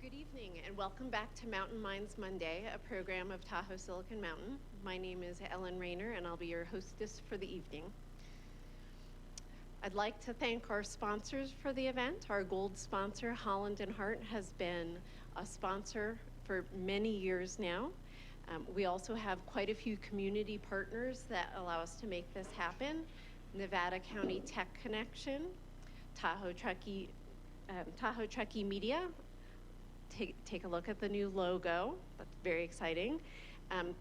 Good evening and welcome back to Mountain Minds Monday, a program of Tahoe Silicon Mountain. My name is Ellen Rayner and I'll be your hostess for the evening. I'd like to thank our sponsors for the event. Our gold sponsor, Holland & Hart, has been a sponsor for many years now. We also have quite a few community partners that allow us to make this happen. Nevada County Tech Connection, Tahoe Truckee Media. Take a look at the new logo. That's very exciting.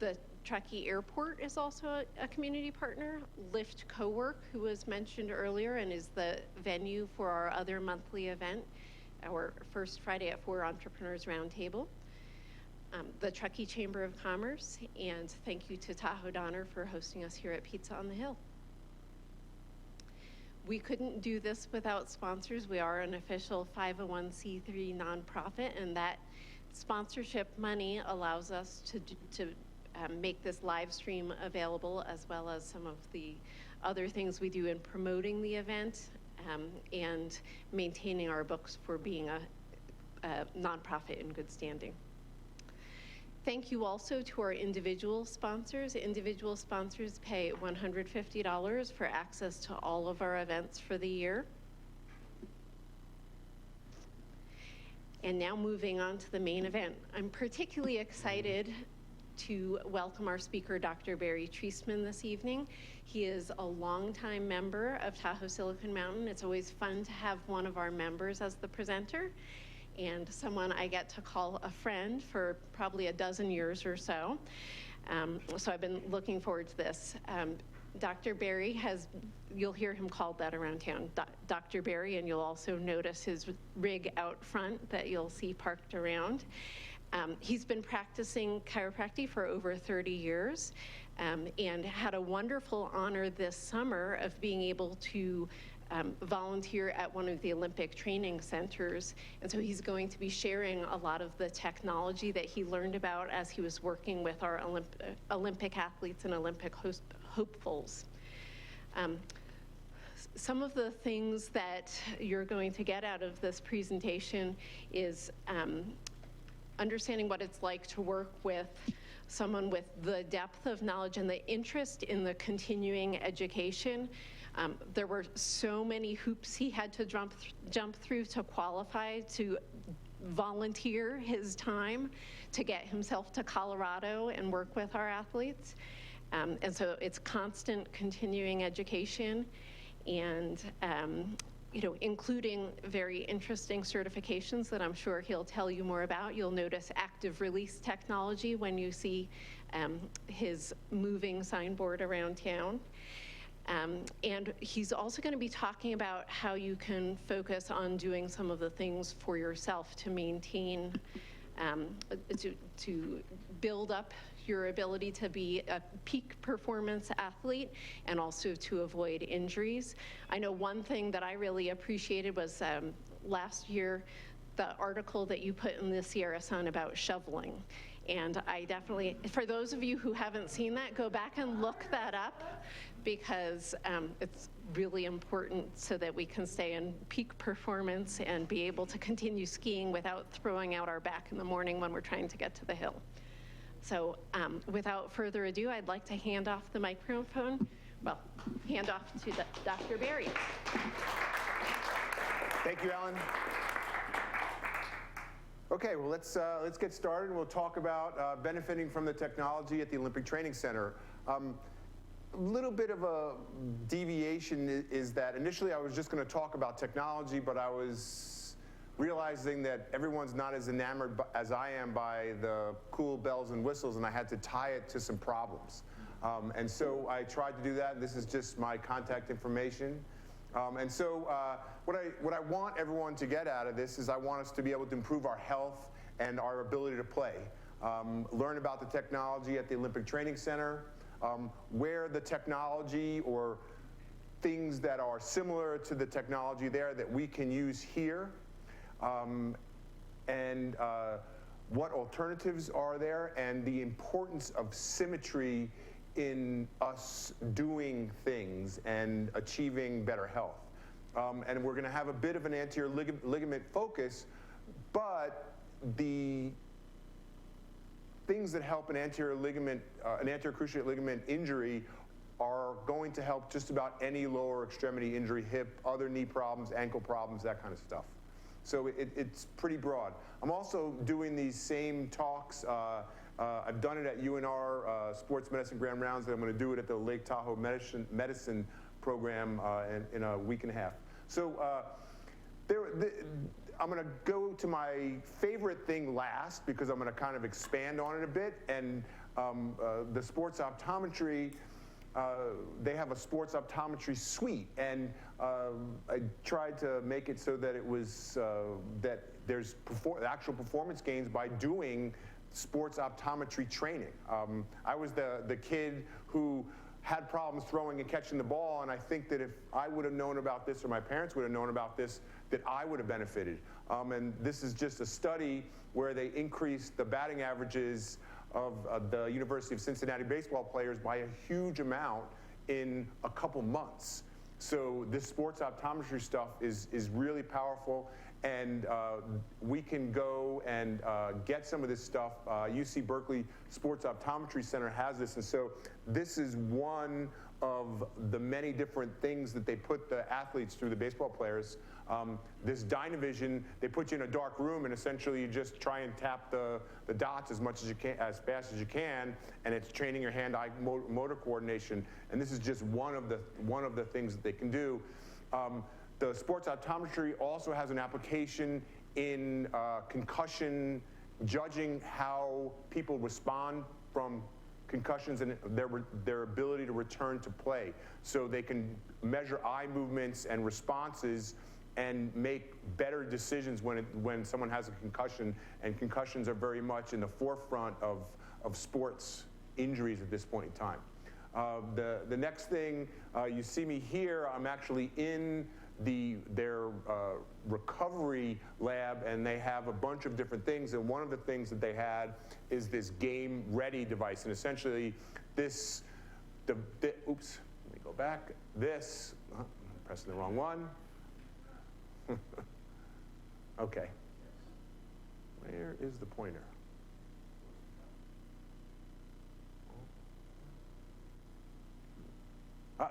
The Truckee Airport is also a community partner. Lyft Cowork, who was mentioned earlier and is the venue for our other monthly event, our first Friday at 4 Entrepreneurs Roundtable. The Truckee Chamber of Commerce, and thank you to Tahoe Donner for hosting us here at Pizza on the Hill. We couldn't do this without sponsors. We are an official 501c3 nonprofit, and that sponsorship money allows us to make this live stream available, as well as some of the other things we do in promoting the event and maintaining our books for being a nonprofit in good standing. Thank you also to our individual sponsors. Individual sponsors pay $150 for access to all of our events for the year. And now moving on to the main event. I'm particularly excited to welcome our speaker, Dr. Barry Triestman, this evening. He is a longtime member of Tahoe Silicon Mountain. It's always fun to have one of our members as the presenter, and someone I get to call a friend for probably a dozen years or so. So I've been looking forward to this. Dr. Barry you'll hear him called that around town, Dr. Barry, and you'll also notice his rig out front that you'll see parked around. He's been practicing chiropractic for over 30 years and had a wonderful honor this summer of being able to volunteer at one of the Olympic training centers. And so he's going to be sharing a lot of the technology that he learned about as he was working with our Olympic athletes and Olympic hopefuls. Some of the things that you're going to get out of this presentation is understanding what it's like to work with someone with the depth of knowledge and the interest in the continuing education. There were so many hoops he had to jump through to qualify to volunteer his time to get himself to Colorado and work with our athletes. And so it's constant continuing education and including very interesting certifications that I'm sure he'll tell you more about. You'll notice active release technology when you see his moving signboard around town. And he's also going to be talking about how you can focus on doing some of the things for yourself to maintain, to build up your ability to be a peak performance athlete and also to avoid injuries. I know one thing that I really appreciated was last year, the article that you put in the Sierra Sun about shoveling. And I definitely, for those of you who haven't seen that, go back and look that up, because it's really important so that we can stay in peak performance and be able to continue skiing without throwing out our back in the morning when we're trying to get to the hill. So without further ado, I'd like to hand off the microphone, hand off to Dr. Barry. Thank you, Ellen. Okay, well, let's get started. We'll talk about benefiting from the technology at the Olympic Training Center. A little bit of a deviation is that initially I was just going to talk about technology, but I was realizing that everyone's not as enamored as I am by the cool bells and whistles, and I had to tie it to some problems. And so I tried to do that, and this is just my contact information. And so what I want everyone to get out of this is I want us to be able to improve our health and our ability to play. Learn about the technology at the Olympic Training Center, where the technology or things that are similar to the technology there that we can use here, and what alternatives are there, and the importance of symmetry in us doing things and achieving better health. And we're going to have a bit of an anterior ligament focus, but the things that help an anterior cruciate ligament injury are going to help just about any lower extremity injury, hip, other knee problems, ankle problems, that kind of stuff. So it's pretty broad. I'm also doing these same talks. I've done it at UNR Sports Medicine Grand Rounds, and I'm going to do it at the Lake Tahoe Medicine program in a week and a half. So I'm going to go to my favorite thing last, because I'm going to kind of expand on it a bit. And the sports optometry, they have a sports optometry suite, and I tried to make it so that it was that there's actual performance gains by doing sports optometry training. I was the kid who had problems throwing and catching the ball, and I think that if I would have known about this, or my parents would have known about this, that I would have benefited. And this is just a study where they increased the batting averages of the University of Cincinnati baseball players by a huge amount in a couple months. So this sports optometry stuff is really powerful, and we can go and get some of this stuff. UC Berkeley Sports Optometry Center has this, and so this is one of the many different things that they put the athletes through, the baseball players. This Dynavision, they put you in a dark room, and essentially you just try and tap the dots as much as you can, as fast as you can, and it's training your hand-eye motor coordination. And this is just one of the things that they can do. The sports optometry also has an application in concussion, judging how people respond from concussions and their ability to return to play. So they can measure eye movements and responses and make better decisions when someone has a concussion, and concussions are very much in the forefront of sports injuries at this point in time. The next thing, you see me here, I'm actually in their recovery lab, and they have a bunch of different things, and one of the things that they had is this Game Ready device, and essentially oops, let me go back, this, I'm pressing the wrong one. Okay, where is the pointer?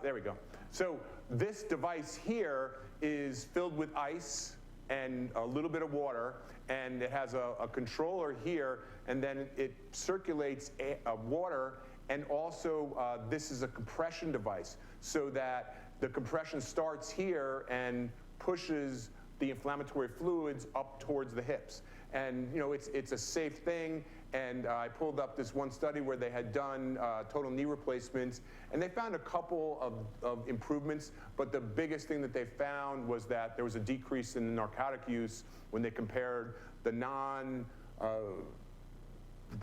There we go. So this device here is filled with ice and a little bit of water, and it has a controller here, and then it circulates water, and also this is a compression device, so that the compression starts here and pushes the inflammatory fluids up towards the hips. And you know, it's a safe thing, and I pulled up this one study where they had done total knee replacements, and they found a couple of improvements, but the biggest thing that they found was that there was a decrease in narcotic use when they compared the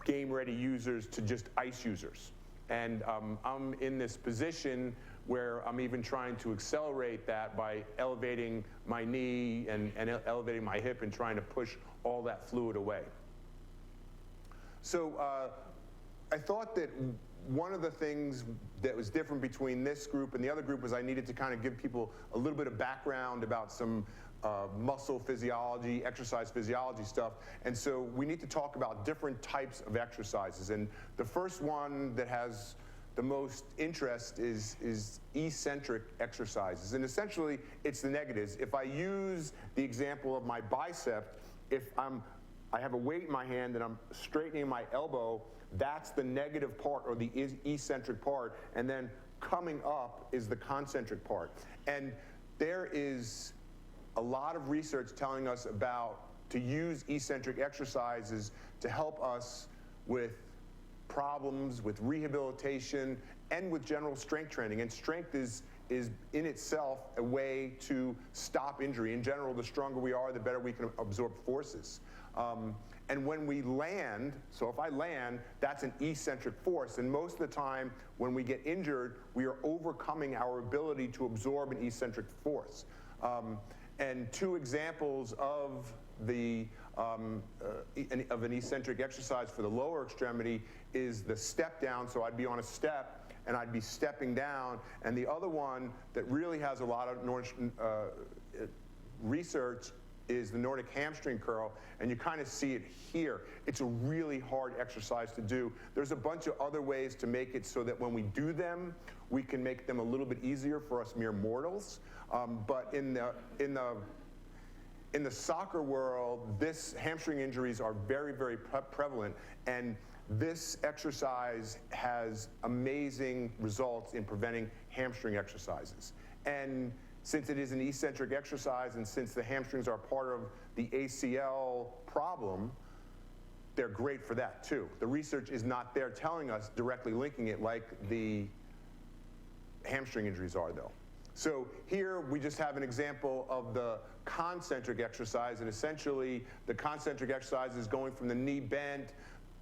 game-ready users to just ice users. And I'm in this position where I'm even trying to accelerate that by elevating my knee and elevating my hip and trying to push all that fluid away. So I thought that one of the things that was different between this group and the other group was I needed to kind of give people a little bit of background about some muscle physiology, exercise physiology stuff. And so we need to talk about different types of exercises. And the first one that has the most interest is eccentric exercises. And essentially, it's the negatives. If I use the example of my bicep, if I have a weight in my hand and I'm straightening my elbow, that's the negative part, or the eccentric part, and then coming up is the concentric part. And there is a lot of research telling us to use eccentric exercises to help us with problems, with rehabilitation, and with general strength training. And strength is in itself a way to stop injury. In general, the stronger we are, the better we can absorb forces. And when we land, so if I land, that's an eccentric force. And most of the time, when we get injured, we are overcoming our ability to absorb an eccentric force. And two examples of an eccentric exercise for the lower extremity is the step down. So I'd be on a step and I'd be stepping down. And the other one that really has a lot of research is the Nordic hamstring curl, and you kind of see it here. It's a really hard exercise to do. There's a bunch of other ways to make it so that when we do them, we can make them a little bit easier for us mere mortals. But in the soccer world, this hamstring injuries are very, very prevalent, and this exercise has amazing results in preventing hamstring exercises. And since it is an eccentric exercise, and since the hamstrings are part of the ACL problem, they're great for that too. The research is not there telling us directly linking it like the hamstring injuries are though. So here we just have an example of the concentric exercise, and essentially the concentric exercise is going from the knee bent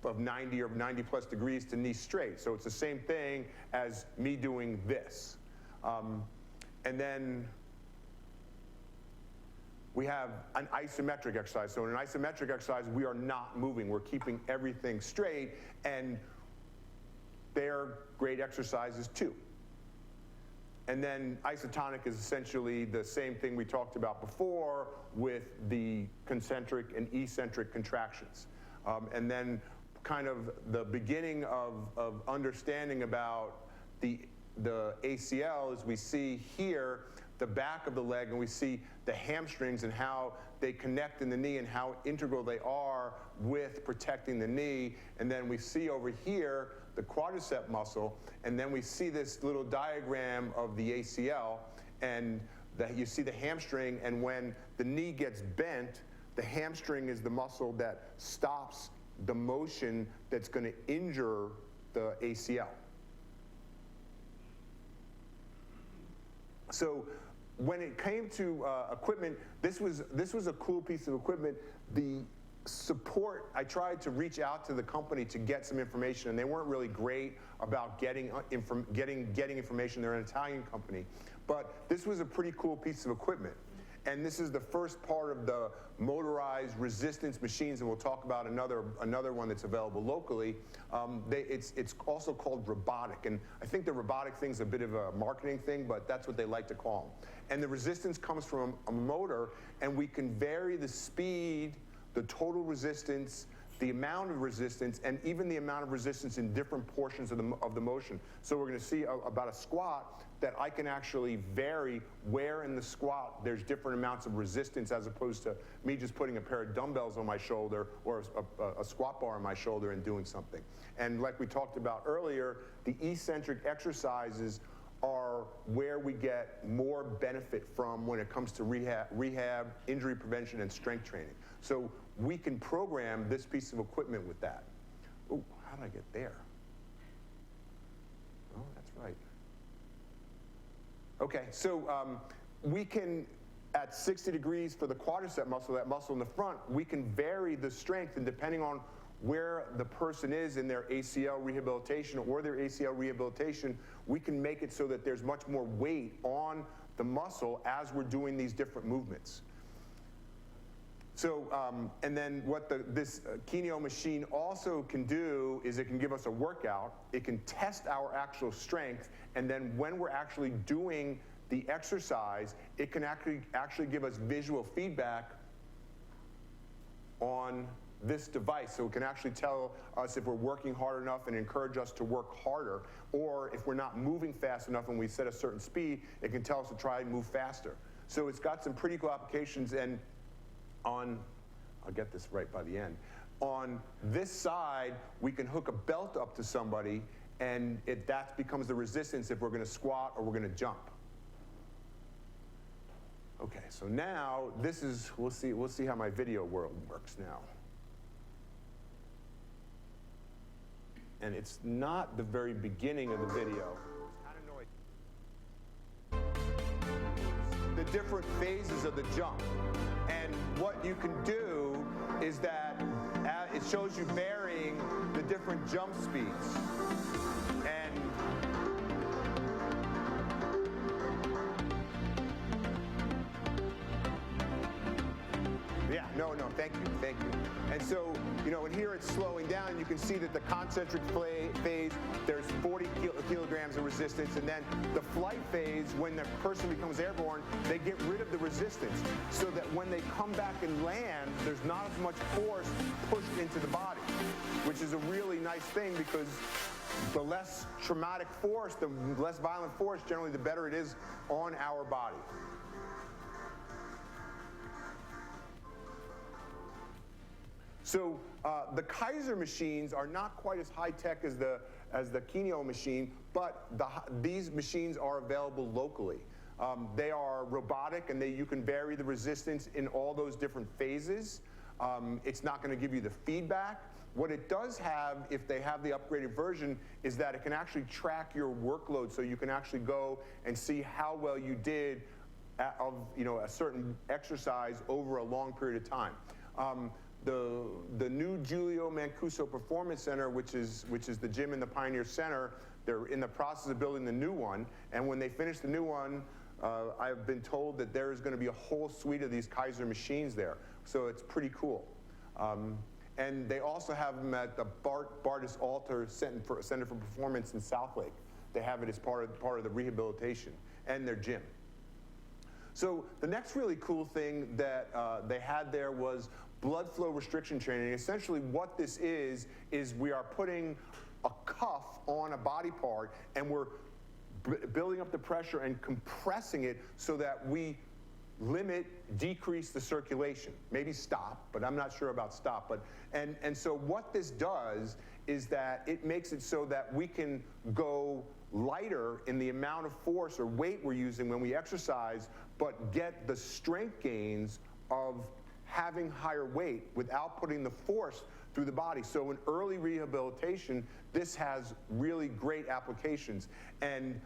of 90 or 90 plus degrees to knee straight. So it's the same thing as me doing this. And then we have an isometric exercise. So in an isometric exercise, we are not moving. We're keeping everything straight, and they're great exercises too. And then isotonic is essentially the same thing we talked about before with the concentric and eccentric contractions. And then kind of the beginning of understanding about the ACL is we see here the back of the leg, and we see the hamstrings and how they connect in the knee and how integral they are with protecting the knee. And then we see over here the quadricep muscle, and then we see this little diagram of the ACL, and you see the hamstring, and when the knee gets bent, the hamstring is the muscle that stops the motion that's going to injure the ACL. So when it came to equipment, this was a cool piece of equipment. The support, I tried to reach out to the company to get some information, and they weren't really great about getting information. They're an Italian company. But this was a pretty cool piece of equipment. And this is the first part of the motorized resistance machines, and we'll talk about another one that's available locally. It's also called robotic, and I think the robotic thing's a bit of a marketing thing, but that's what they like to call them. And the resistance comes from a motor, and we can vary the speed, the total resistance, the amount of resistance, and even the amount of resistance in different portions of the motion. So we're going to see about a squat that I can actually vary where in the squat there's different amounts of resistance, as opposed to me just putting a pair of dumbbells on my shoulder or a squat bar on my shoulder and doing something. And like we talked about earlier, the eccentric exercises are where we get more benefit from when it comes to rehab, injury prevention, and strength training. So we can program this piece of equipment with that. Oh, how did I get there? Oh, that's right. Okay, so we can, at 60 degrees for the quadricep muscle, that muscle in the front, we can vary the strength, and depending on where the person is in their ACL rehabilitation or their ACL rehabilitation, we can make it so that there's much more weight on the muscle as we're doing these different movements. So, and then what this Kineo machine also can do is it can give us a workout, it can test our actual strength, and then when we're actually doing the exercise, it can actually give us visual feedback on this device. So it can actually tell us if we're working hard enough and encourage us to work harder, or if we're not moving fast enough when we set a certain speed, it can tell us to try and move faster. So it's got some pretty cool applications, and I'll get this right by the end. On this side, we can hook a belt up to somebody, and that becomes the resistance if we're going to squat or we're going to jump. Okay, so now this is, we'll see how my video world works now. And it's not the very beginning of the video. The different phases of the jump. And what you can do is that it shows you varying the different jump speeds. And yeah, no, thank you. And so, and here it's slowing down, and you can see that the concentric phase, there's 40 kilograms of resistance, and then the flight phase, when the person becomes airborne, they get rid of the resistance, so that when they come back and land, there's not as much force pushed into the body, which is a really nice thing, because the less traumatic force, the less violent force, generally the better it is on our body. So the Kaiser machines are not quite as high-tech as the Kineo machine, but these machines are available locally. They are robotic, and you can vary the resistance in all those different phases. It's not going to give you the feedback. What it does have, if they have the upgraded version, is that it can actually track your workload, so you can actually go and see how well you did of a certain exercise over a long period of time. The new Giulio Mancuso Performance Center, which is the gym in the Pioneer Center, they're in the process of building the new one, and when they finish the new one, I've been told that there is going to be a whole suite of these Kaiser machines there, so it's pretty cool. And they also have them at the Bartis Alter Center for Performance in Southlake. They have it as part of the rehabilitation and their gym. So the next really cool thing that they had there was blood flow restriction training. Essentially what this is we are putting a cuff on a body part, and we're building up the pressure and compressing it so that we decrease the circulation. Maybe stop, but I'm not sure about stop. And so what this does is that it makes it so that we can go lighter in the amount of force or weight we're using when we exercise, but get the strength gains of having higher weight without putting the force through the body. So in early rehabilitation, this has really great applications. And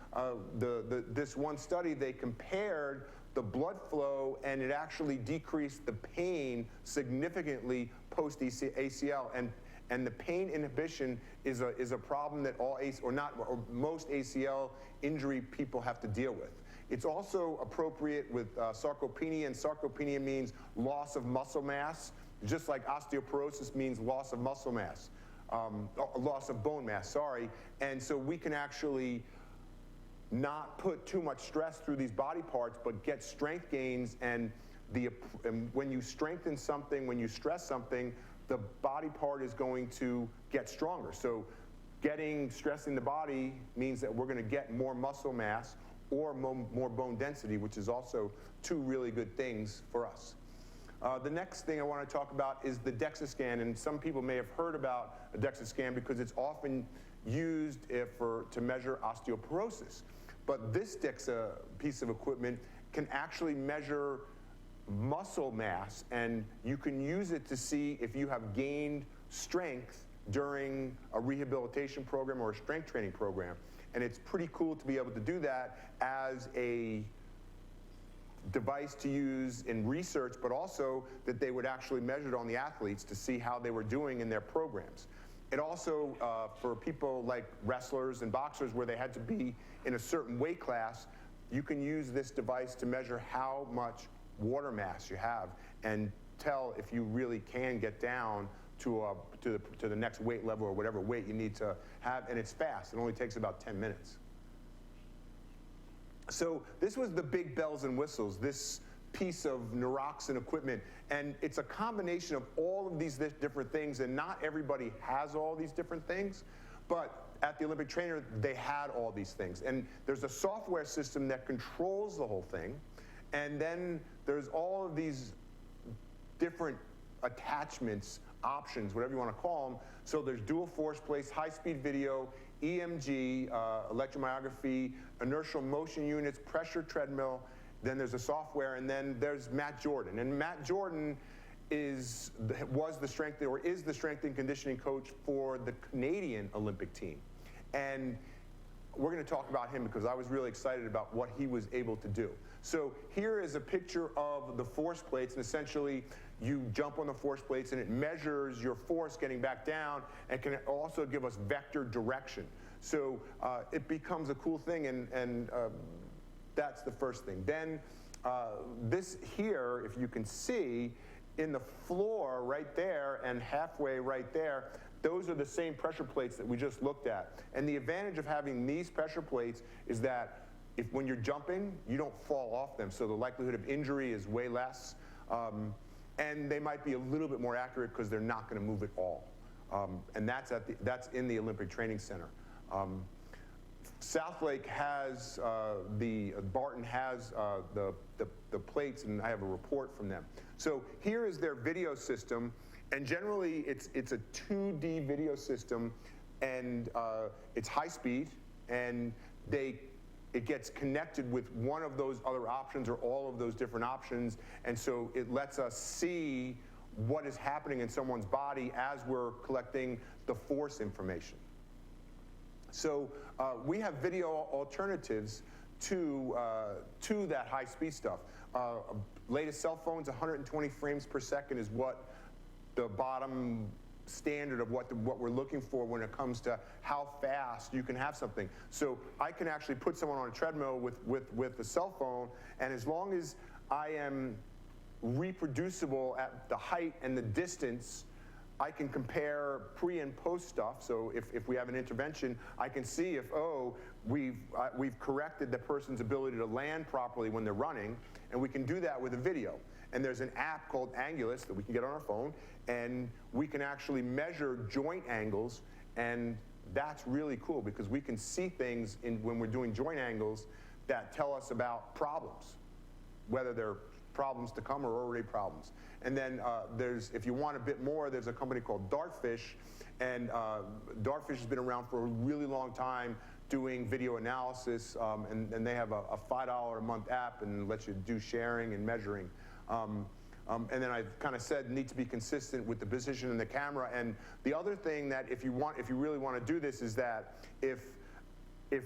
this one study, they compared the blood flow, and it actually decreased the pain significantly post-ACL. And the pain inhibition is a problem that most ACL injury people have to deal with. It's also appropriate with sarcopenia, and sarcopenia means loss of muscle mass, just like osteoporosis means loss of muscle mass, loss of bone mass, sorry. And so we can actually not put too much stress through these body parts, but get strength gains, and when you strengthen something, when you stress something, the body part is going to get stronger. So stressing the body means that we're going to get more muscle mass or more bone density, which is also two really good things for us. The next thing I want to talk about is the DEXA scan, and some people may have heard about a DEXA scan because it's often used to measure osteoporosis. But this DEXA piece of equipment can actually measure muscle mass, and you can use it to see if you have gained strength during a rehabilitation program or a strength training program. And it's pretty cool to be able to do that as a device to use in research, but also that they would actually measure it on the athletes to see how they were doing in their programs. It also, for people like wrestlers and boxers where they had to be in a certain weight class, you can use this device to measure how much water mass you have and tell if you really can get down to the next weight level or whatever weight you need to have, and it's fast. It only takes about 10 minutes. So this was the big bells and whistles, this piece of Neuroxin equipment, and it's a combination of all of these different things, and not everybody has all these different things, but at the Olympic Trainer, they had all these things. And there's a software system that controls the whole thing, and then there's all of these different attachments, options, whatever you want to call them. So there's dual force plates, high-speed video, EMG, electromyography, inertial motion units, pressure treadmill. Then there's a software, and then there's Matt Jordan. And Matt Jordan is the strength and conditioning coach for the Canadian Olympic team. And we're going to talk about him because I was really excited about what he was able to do. So here is a picture of the force plates, and essentially you jump on the force plates and it measures your force getting back down and can also give us vector direction. So it becomes a cool thing, and that's the first thing. Then this here, if you can see, in the floor right there and halfway right there, those are the same pressure plates that we just looked at. And the advantage of having these pressure plates is that when you're jumping, you don't fall off them, so the likelihood of injury is way less. And they might be a little bit more accurate because they're not going to move at all. And that's in the Olympic Training Center. Southlake has Barton has the plates, and I have a report from them. So here is their video system, and generally it's a 2D video system, and it's high speed, and it gets connected with one of those other options or all of those different options, and so it lets us see what is happening in someone's body as we're collecting the force information. So we have video alternatives to that high-speed stuff. Latest cell phones, 120 frames per second is what the bottom standard of what we're looking for when it comes to how fast you can have something. So I can actually put someone on a treadmill with a cell phone, and as long as I am reproducible at the height and the distance, I can compare pre and post stuff. So if we have an intervention, I can see if, we've corrected the person's ability to land properly when they're running, and we can do that with a video. And there's an app called Angulus that we can get on our phone, and we can actually measure joint angles, and that's really cool because we can see things when we're doing joint angles that tell us about problems, whether they're problems to come or already problems. And then if you want a bit more, there's a company called Dartfish, and Dartfish has been around for a really long time doing video analysis, and they have a $5 a month app and lets you do sharing and measuring. And then I've kind of said need to be consistent with the position in the camera. And the other thing that if you really want to do this is that if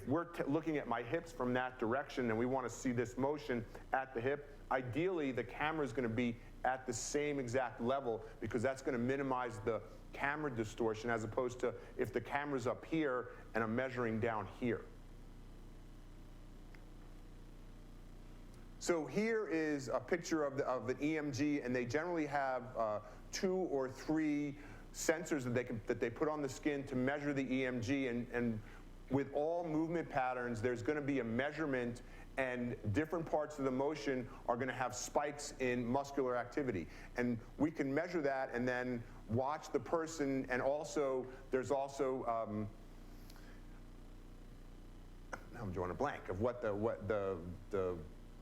we're looking at my hips from that direction and we want to see this motion at the hip, ideally the camera is going to be at the same exact level because that's going to minimize the camera distortion as opposed to if the camera's up here and I'm measuring down here. So here is a picture of an EMG, and they generally have 2 or 3 sensors that they put on the skin to measure the EMG, and with all movement patterns, there's going to be a measurement, and different parts of the motion are going to have spikes in muscular activity. And we can measure that and then watch the person, and also, there's also, I'm drawing a blank of what the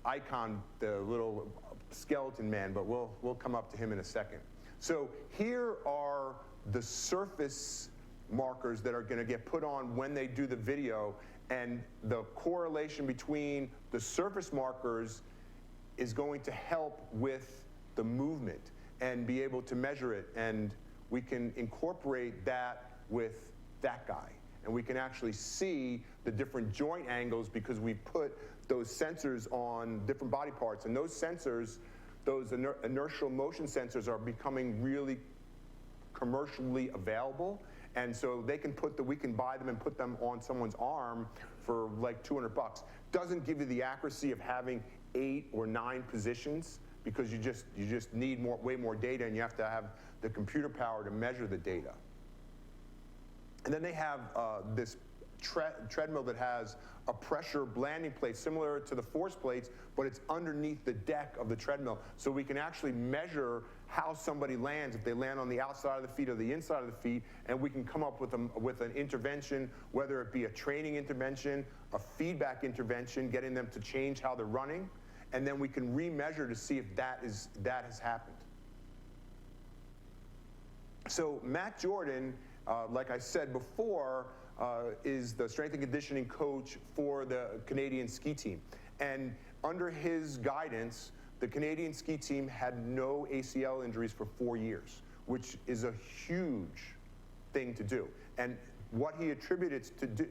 icon, the little skeleton man, but we'll come up to him in a second. So here are the surface markers that are going to get put on when they do the video, and the correlation between the surface markers is going to help with the movement and be able to measure it, and we can incorporate that with that guy. And we can actually see the different joint angles because we put those sensors on different body parts. And those sensors, those inertial motion sensors, are becoming really commercially available. And so we can buy them and put them on someone's arm for like $200. Doesn't give you the accuracy of having 8 or 9 positions because you just need way more data, and you have to have the computer power to measure the data. And then they have this treadmill that has a pressure landing plate similar to the force plates, but it's underneath the deck of the treadmill. So we can actually measure how somebody lands, if they land on the outside of the feet or the inside of the feet, and we can come up with an intervention, whether it be a training intervention, a feedback intervention, getting them to change how they're running, and then we can remeasure to see if that has happened. So Matt Jordan, like I said before, is the strength and conditioning coach for the Canadian ski team. And under his guidance, the Canadian ski team had no ACL injuries for 4 years, which is a huge thing to do. And what he attributed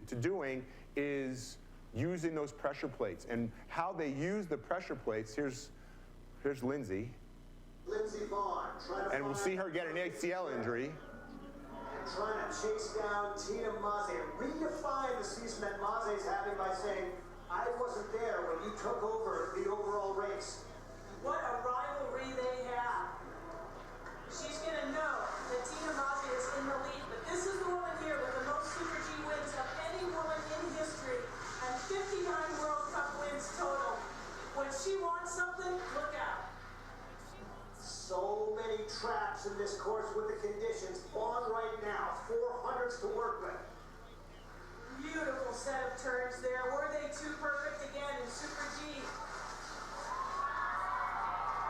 to doing is using those pressure plates. And how they use the pressure plates, here's Lindsay. Lindsay Vaughn, and we'll see her get an ACL injury. Trying to chase down Tina Maze, redefine the season that Maze's having by saying, I wasn't there when you took over the overall race. What a rivalry they have. she's going to know that Tina Maze is in the lead. But this is the woman here with the most Super G wins of any woman in history and 59 World Cup wins total. When she wants something, look out. So many traps in this course with the conditions on right now. 400s to work with. Beautiful set of turns there. Were they too perfect again in Super G?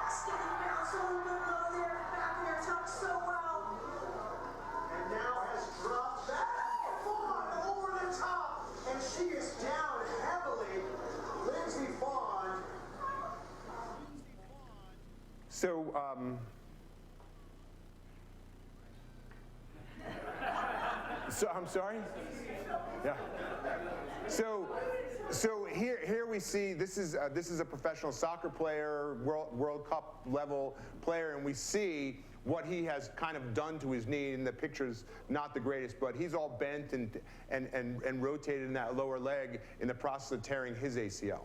Steady bounce a little bit low there. Back there tucked so well. And now has dropped back. Fawn over the top. And she is down heavily. Lindsey Fawn. So, I'm sorry? Yeah. So here we see this is a professional soccer player, World Cup level player, and we see what he has kind of done to his knee. And the picture's not the greatest, but he's all bent and rotated in that lower leg in the process of tearing his ACL.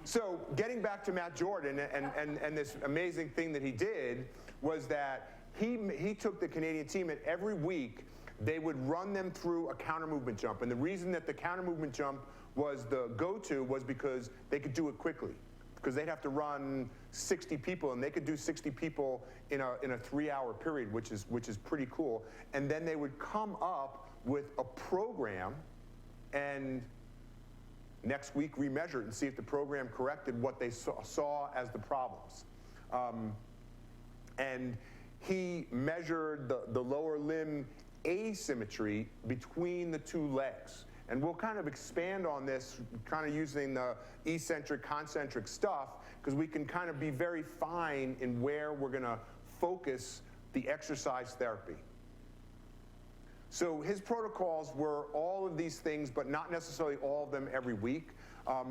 So getting back to Matt Jordan and this amazing thing that he did was that he took the Canadian team, and every week they would run them through a counter movement jump. And the reason that the counter movement jump was the go-to was because they could do it quickly, because they'd have to run 60 people, and they could do 60 people in a 3-hour period, which is pretty cool. And then they would come up with a program and next week remeasure it and see if the program corrected what they saw as the problems. And he measured the lower limb asymmetry between the two legs. And we'll kind of expand on this, kind of using the eccentric, concentric stuff, because we can kind of be very fine in where we're going to focus the exercise therapy. So his protocols were all of these things, but not necessarily all of them every week.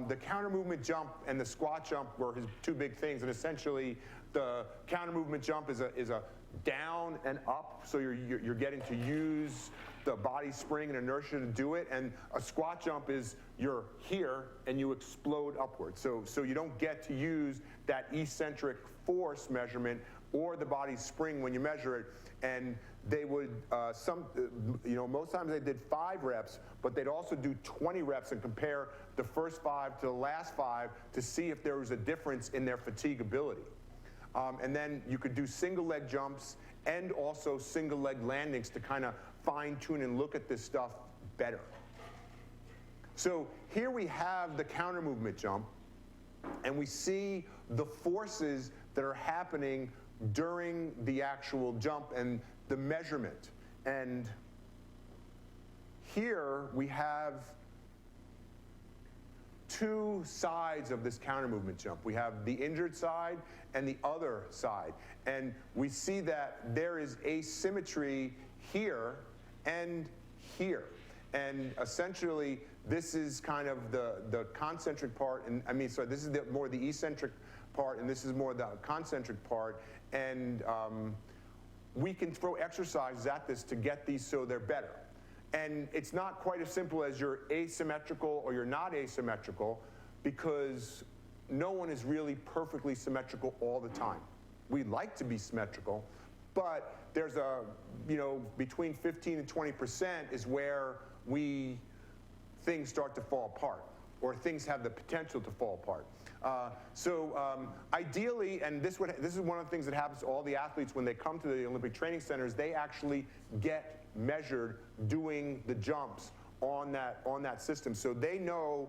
The counter movement jump and the squat jump were his two big things, and essentially the counter movement jump is a down and up, so you're getting to use the body spring and inertia to do it, and a squat jump is you're here and you explode upwards. So you don't get to use that eccentric force measurement or the body spring when you measure it. And they would, most times they did 5 reps, but they'd also do 20 reps and compare the first 5 to the last 5 to see if there was a difference in their fatigability. And then you could do single leg jumps and also single leg landings to kind of fine tune and look at this stuff better. So here we have the counter movement jump, and we see the forces that are happening during the actual jump and the measurement. And here we have 2 sides of this counter movement jump. We have the injured side and the other side. And we see that there is asymmetry here and here. And essentially, this is kind of the concentric part, and this is more the eccentric part, and this is more the concentric part. And we can throw exercises at this to get these so they're better. And it's not quite as simple as you're asymmetrical or you're not asymmetrical, because no one is really perfectly symmetrical all the time. We like to be symmetrical, but there's between 15 and 20% is where things start to fall apart, or things have the potential to fall apart. Ideally, and this is one of the things that happens to all the athletes when they come to the Olympic training centers, they actually get measured doing the jumps on that system. So they know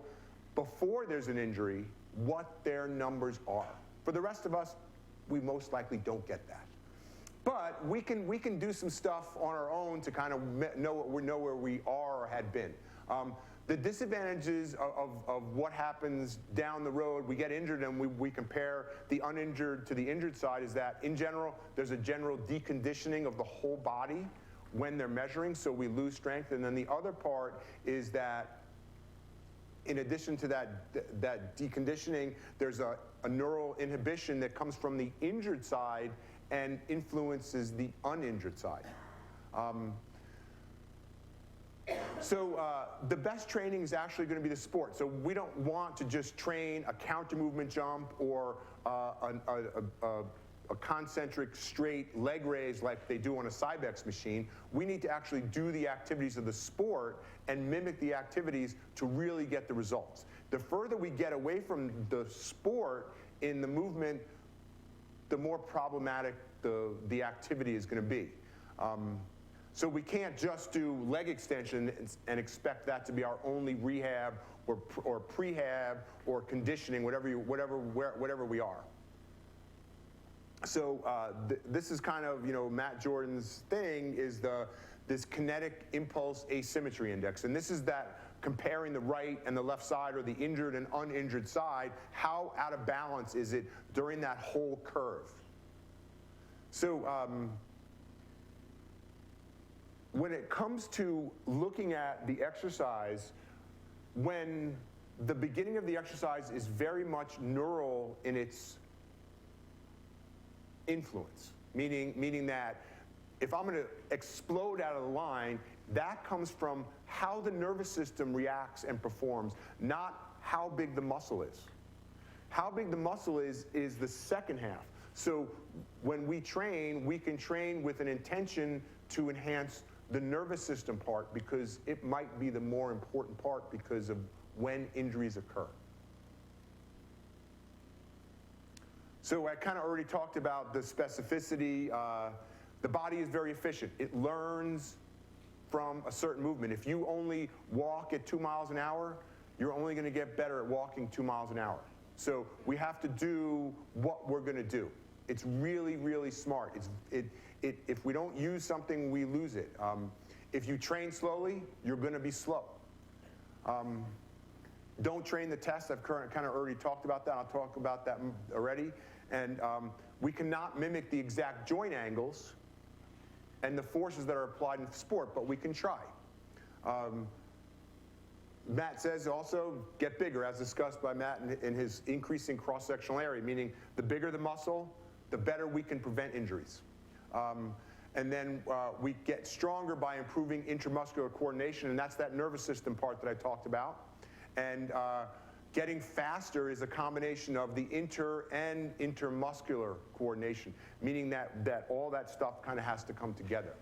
before there's an injury what their numbers are. For the rest of us, we most likely don't get that. But we can do some stuff on our own to kind of know where we are or had been. The disadvantages of what happens down the road, we get injured and we compare the uninjured to the injured side, is that in general, there's a general deconditioning of the whole body when they're measuring, so we lose strength. And then the other part is that in addition to that deconditioning, there's a neural inhibition that comes from the injured side and influences the uninjured side. The best training is actually going to be the sport. So we don't want to just train a counter movement jump or a concentric straight leg raise like they do on a Cybex machine. We need to actually do the activities of the sport and mimic the activities to really get the results. The further we get away from the sport in the movement, the more problematic the activity is going to be. So we can't just do leg extension and expect that to be our only rehab or prehab or conditioning, whatever we are. So this is kind of, Matt Jordan's thing is this kinetic impulse asymmetry index. And this is that comparing the right and the left side, or the injured and uninjured side, how out of balance is it during that whole curve. So when it comes to looking at the exercise, when the beginning of the exercise is very much neural in its influence, meaning that if I'm going to explode out of the line, that comes from how the nervous system reacts and performs, not how big the muscle is. How big the muscle is the second half. So when we train, we can train with an intention to enhance the nervous system part, because it might be the more important part because of when injuries occur. So I kind of already talked about the specificity. The body is very efficient. It learns from a certain movement. If you only walk at 2 miles an hour, you're only going to get better at walking 2 miles an hour. So we have to do what we're going to do. It's really, really smart. If we don't use something, we lose it. If you train slowly, you're going to be slow. Don't train the test. I've kind of already talked about that. I'll talk about that already. And we cannot mimic the exact joint angles and the forces that are applied in sport, but we can try. Matt says also, get bigger, as discussed by Matt in his increasing cross-sectional area, meaning the bigger the muscle, the better we can prevent injuries. And then we get stronger by improving intramuscular coordination, and that's that nervous system part that I talked about. And getting faster is a combination of the inter and intermuscular coordination, meaning that all that stuff kind of has to come together.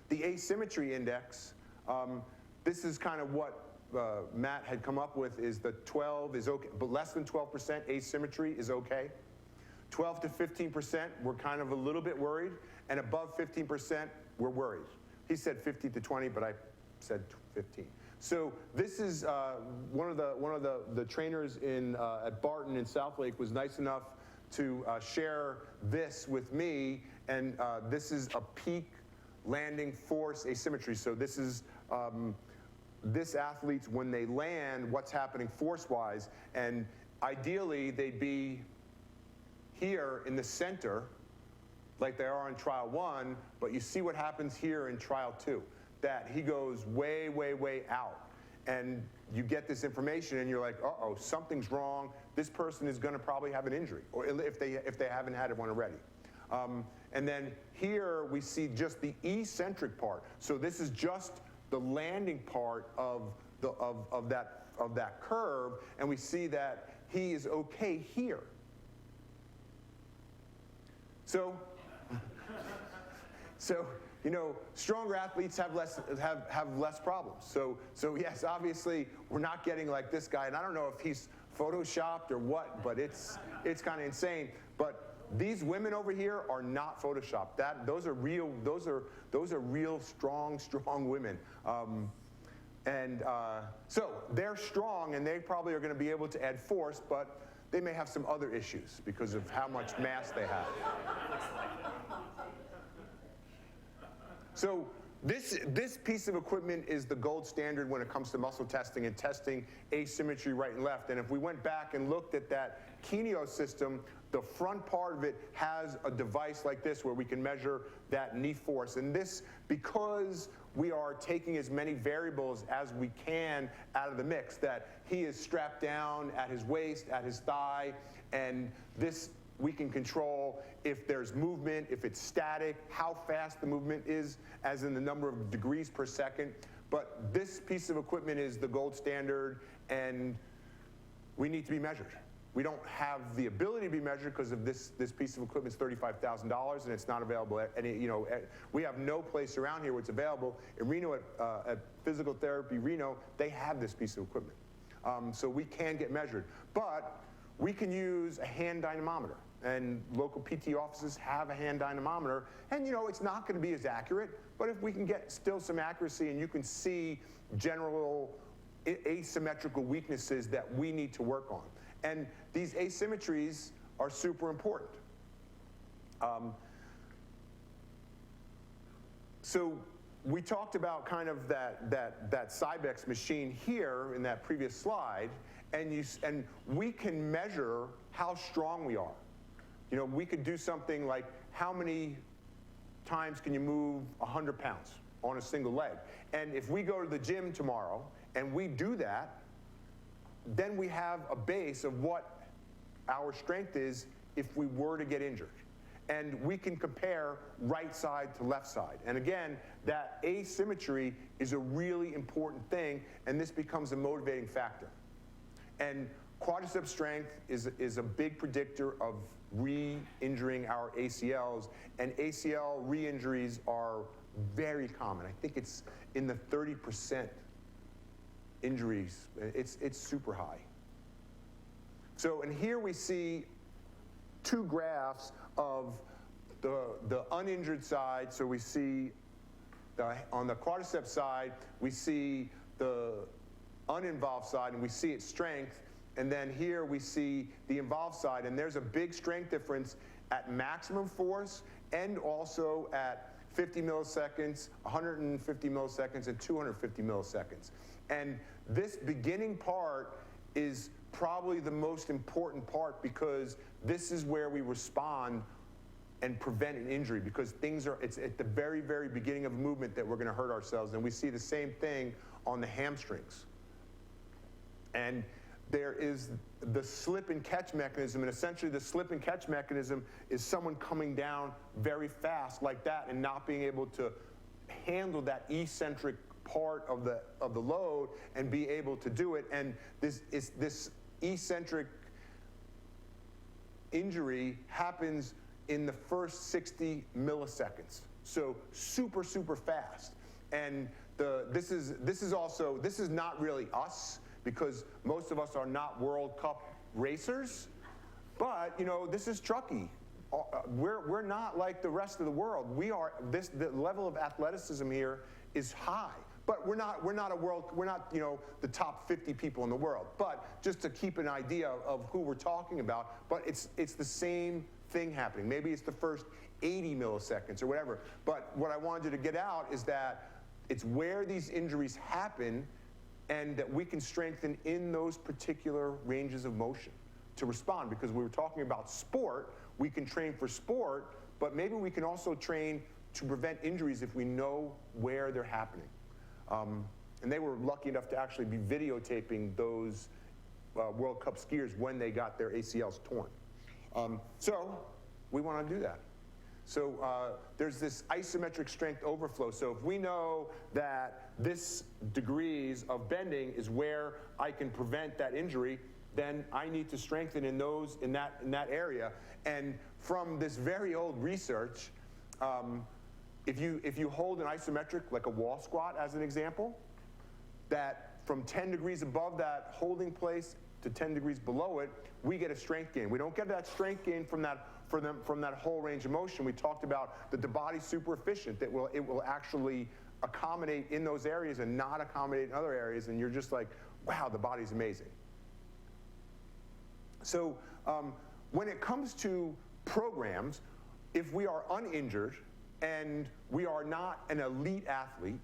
The asymmetry index, this is kind of what Matt had come up with, is the 12 is okay, but less than 12% asymmetry is okay. 12 to 15%, we're kind of a little bit worried, and above 15%, we're worried. He said 15 to 20, but I said 15. So this is one of the trainers at Barton in Southlake was nice enough to share this with me, and this is a peak landing force asymmetry. So this is this athletes, when they land, what's happening force-wise, and ideally they'd be here in the center like they are in trial 1, but you see what happens here in trial 2, that he goes way, way, way out. And you get this information and you're like, uh-oh, something's wrong. This person is going to probably have an injury, or if they haven't had one already. And then here we see just the eccentric part. So this is just the landing part of that curve, and we see that he is okay here. So stronger athletes have less problems. So yes, obviously we're not getting like this guy, and I don't know if he's photoshopped or what, but it's kind of insane. But these women over here are not photoshopped. Those are real strong women. So they're strong, and they probably are going to be able to add force, but they may have some other issues because of how much mass they have. So this piece of equipment is the gold standard when it comes to muscle testing and testing asymmetry right and left. And if we went back and looked at that Kineo system, the front part of it has a device like this where we can measure that knee force. And this, because we are taking as many variables as we can out of the mix, that he is strapped down at his waist, at his thigh, and this we can control if there's movement, if it's static, how fast the movement is, as in the number of degrees per second. But this piece of equipment is the gold standard, and we need to be measured. We don't have the ability to be measured because of this piece of equipment is $35,000 and it's not available at any, we have no place around here where it's available. In Reno, at Physical Therapy Reno, they have this piece of equipment. So we can get measured. But we can use a hand dynamometer. And local PT offices have a hand dynamometer. And it's not going to be as accurate, but if we can get still some accuracy and you can see general asymmetrical weaknesses that we need to work on. And these asymmetries are super important. So we talked about kind of that Cybex machine here in that previous slide, and we can measure how strong we are. We could do something like how many times can you move 100 pounds on a single leg. And if we go to the gym tomorrow and we do that, then we have a base of what our strength is if we were to get injured. And we can compare right side to left side. And again, that asymmetry is a really important thing, and this becomes a motivating factor. And quadricep strength is a big predictor of re-injuring our ACLs, and ACL re-injuries are very common. I think it's in the 30% injuries. It's super high. So, and here we see two graphs of the uninjured side. So we see on the quadricep side, we see the uninvolved side, and we see its strength. And then here we see the involved side, and there's a big strength difference at maximum force and also at 50 milliseconds, 150 milliseconds, and 250 milliseconds. And this beginning part is probably the most important part because this is where we respond and prevent an injury, because it's at the very, very beginning of a movement that we're going to hurt ourselves. And we see the same thing on the hamstrings. And there is the slip and catch mechanism, and essentially the slip and catch mechanism is someone coming down very fast like that and not being able to handle that eccentric part of the load and be able to do it. And this eccentric injury happens in the first 60 milliseconds. So super, super fast. And this is not really us, because most of us are not World Cup racers, but this is Truckee. We're not like the rest of the world. The level of athleticism here is high, but we're not the top 50 people in the world. But just to keep an idea of who we're talking about, but it's the same thing happening. Maybe it's the first 80 milliseconds or whatever. But what I wanted you to get out is that it's where these injuries happen, and that we can strengthen in those particular ranges of motion to respond. Because we were talking about sport, we can train for sport, but maybe we can also train to prevent injuries if we know where they're happening. And they were lucky enough to actually be videotaping those World Cup skiers when they got their ACLs torn. So we want to do that. So there's this isometric strength overflow. So if we know that this degrees of bending is where I can prevent that injury, then I need to strengthen in that area. And from this very old research, if you hold an isometric, like a wall squat as an example, that from 10 degrees above that holding place to 10 degrees below it, we get a strength gain. We don't get that strength gain from that whole range of motion. We talked about that the body's super efficient, that it will actually accommodate in those areas and not accommodate in other areas, and you're just like, wow, the body's amazing. So when it comes to programs, if we are uninjured and we are not an elite athlete,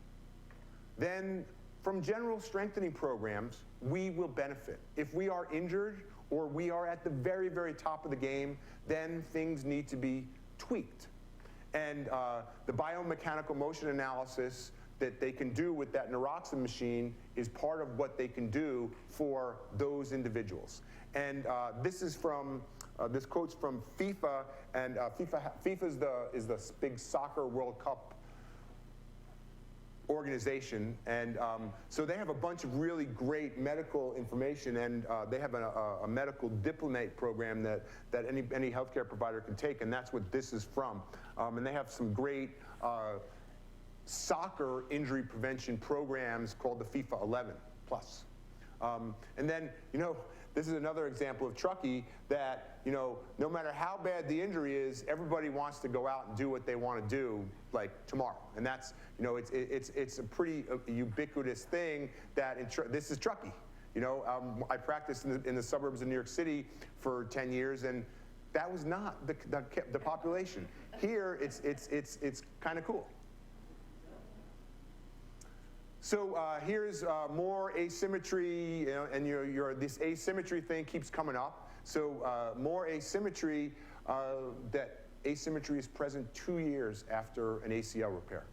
then from general strengthening programs, we will benefit. If we are injured or we are at the very, very top of the game, then things need to be tweaked. And the biomechanical motion analysis that they can do with that Neuroxin machine is part of what they can do for those individuals. And this quote's from FIFA, and FIFA is the big soccer World Cup organization, and so they have a bunch of really great medical information, and they have a medical diplomate program that any healthcare provider can take, and that's what this is from. And they have some great soccer injury prevention programs called the FIFA 11 Plus. And then, this is another example of Truckee that, no matter how bad the injury is, everybody wants to go out and do what they want to do, like tomorrow. And that's, it's a pretty ubiquitous thing that, this is Truckee. I practiced in the suburbs of New York City for 10 years, and that was not the population. Here, it's kind of cool. So here's more asymmetry, and this asymmetry thing keeps coming up. So more asymmetry, that asymmetry is present 2 years after an ACL repair.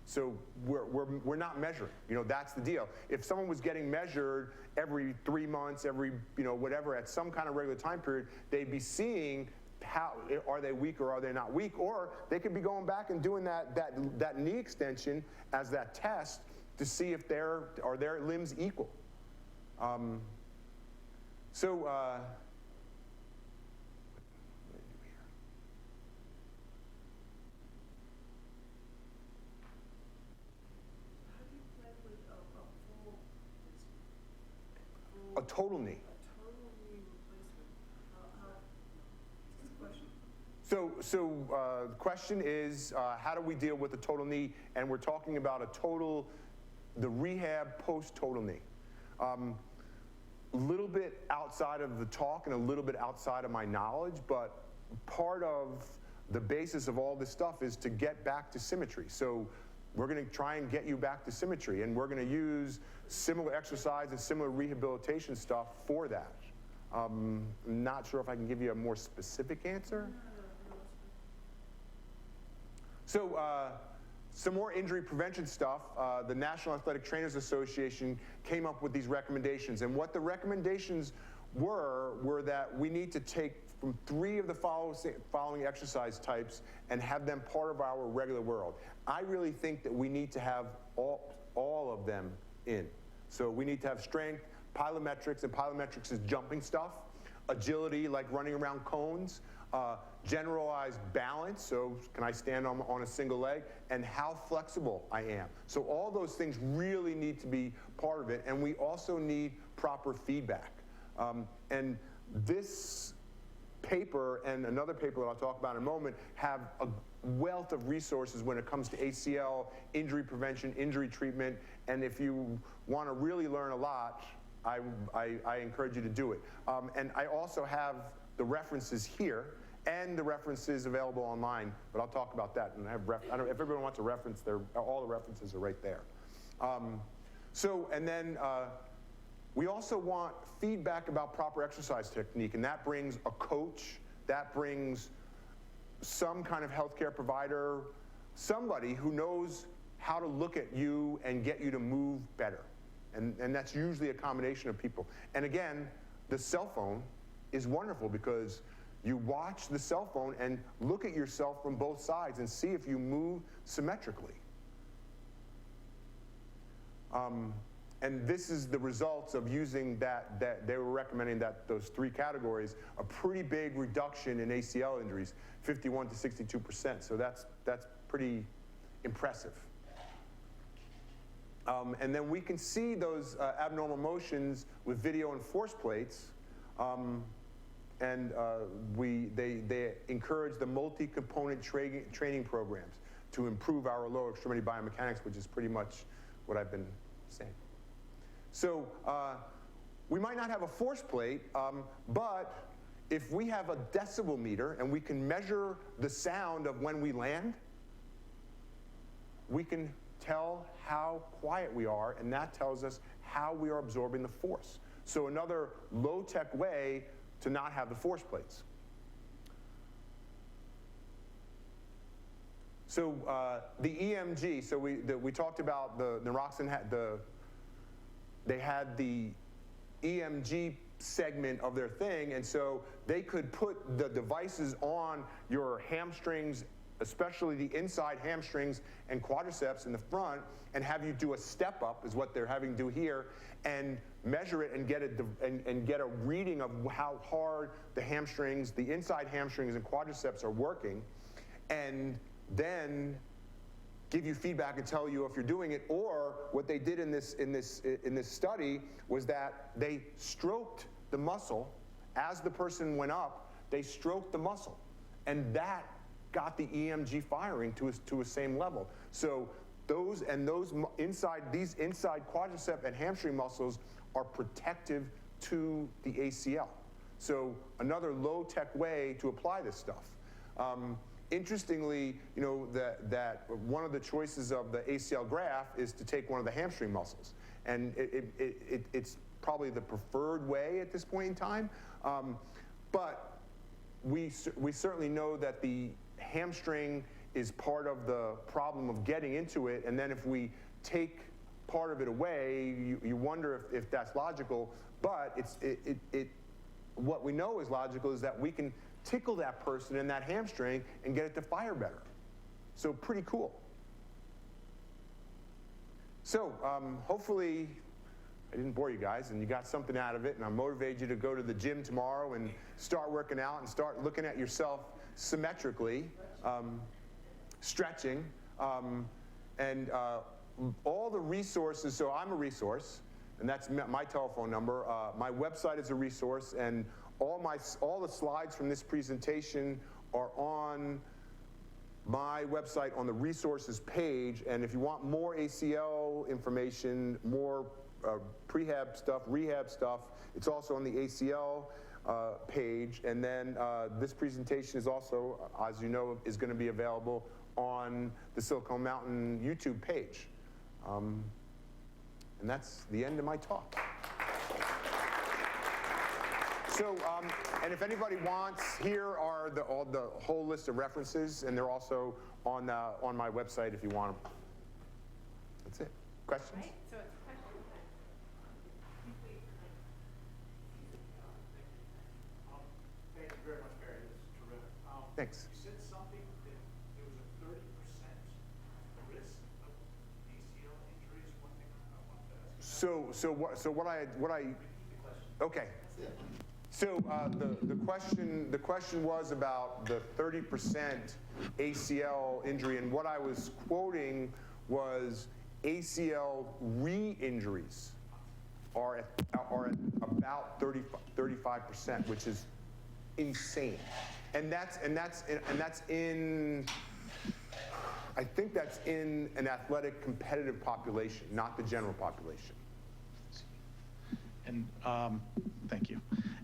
So we're not measuring. That's the deal. If someone was getting measured every 3 months, every whatever, at some kind of regular time period, they'd be seeing how are they weak or are they not weak, or they could be going back and doing that knee extension as that test to see if their limbs equal. A total knee. So the question is, how do we deal with a total knee? And we're talking about the rehab post-total knee. A little bit outside of the talk and a little bit outside of my knowledge, but part of the basis of all this stuff is to get back to symmetry. So we're going to try and get you back to symmetry, and we're going to use similar exercise and similar rehabilitation stuff for that. I'm not sure if I can give you a more specific answer. So some more injury prevention stuff. The National Athletic Trainers Association came up with these recommendations, and what the recommendations were that we need to take from 3 of the following exercise types and have them part of our regular world. I really think that we need to have all of them in. So we need to have strength, plyometrics, and plyometrics is jumping stuff, agility, like running around cones, generalized balance, so can I stand on a single leg, and how flexible I am. So all those things really need to be part of it, and we also need proper feedback. And this paper and another paper that I'll talk about in a moment have a wealth of resources when it comes to ACL, injury prevention, injury treatment, and if you want to really learn a lot, I encourage you to do it. And I also have the references here and the references available online, but I'll talk about that. And I don't know if everyone wants a reference, all the references are right there. And then we also want feedback about proper exercise technique, and that brings a coach, that brings some kind of healthcare provider, somebody who knows how to look at you and get you to move better. And that's usually a combination of people. And again, the cell phone is wonderful because you watch the cell phone and look at yourself from both sides and see if you move symmetrically. And this is the results of using that they were recommending that those 3 categories, a pretty big reduction in ACL injuries, 51 to 62%. So that's pretty impressive. And then we can see those abnormal motions with video and force plates. They encourage the multi-component training programs to improve our lower extremity biomechanics, which is pretty much what I've been saying. So we might not have a force plate, but if we have a decibel meter and we can measure the sound of when we land, we can tell how quiet we are, and that tells us how we are absorbing the force. So another low-tech way to not have the force plates. So the EMG, so we talked about the Naroxen, they had the EMG segment of their thing, and so they could put the devices on your hamstrings especially the inside hamstrings and quadriceps in the front, and have you do a step up, is what they're having to do here, and measure it and get a reading of how hard the hamstrings, the inside hamstrings and quadriceps are working, and then give you feedback and tell you if you're doing it. Or what they did in this study was that they stroked the muscle as the person went up. They stroked the muscle, and that got the EMG firing to a same level. So these inside quadricep and hamstring muscles are protective to the ACL. So another low-tech way to apply this stuff. Interestingly, you know, that one of the choices of the ACL graft is to take one of the hamstring muscles, and it's probably the preferred way at this point in time. But we certainly know that the hamstring is part of the problem of getting into it, and then if we take part of it away, you wonder if that's logical. But what we know is logical is that we can tickle that person in that hamstring and get it to fire better. So pretty cool. So hopefully I didn't bore you guys and you got something out of it, and I motivated you to go to the gym tomorrow and start working out and start looking at yourself symmetrically, stretching, and all the resources. So I'm a resource, and that's my telephone number. My website is a resource, and all the slides from this presentation are on my website on the resources page. And if you want more ACL information, more prehab stuff, rehab stuff, it's also on the ACL page. And then this presentation is also, as you know, is going to be available on the Silicon Mountain YouTube page. And that's the end of my talk. So, and if anybody wants, here are the whole list of references, and they're also on my website if you want them. That's it. Questions? Right, so it's question time. Thank you very much, Barry. This is terrific. Thanks. You said something that there was a 30% risk of ACL injuries. One thing I wanted to ask you. Okay. So the question was about the 30% ACL injury, and what I was quoting was ACL re-injuries are at about 35%, which is insane, and that's in, I think that's in an athletic competitive population, not the general population. And thank you.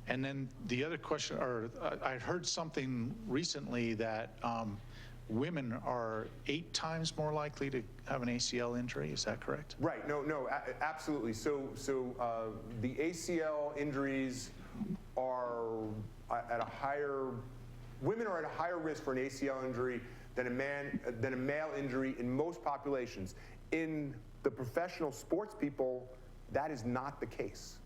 And then the other question, or I heard something recently that women are 8 times more likely to have an ACL injury. Is that correct? Right. No, absolutely. So the ACL injuries are at a higher. Women are at a higher risk for an ACL injury than a male injury in most populations. In the professional sports people, that is not the case,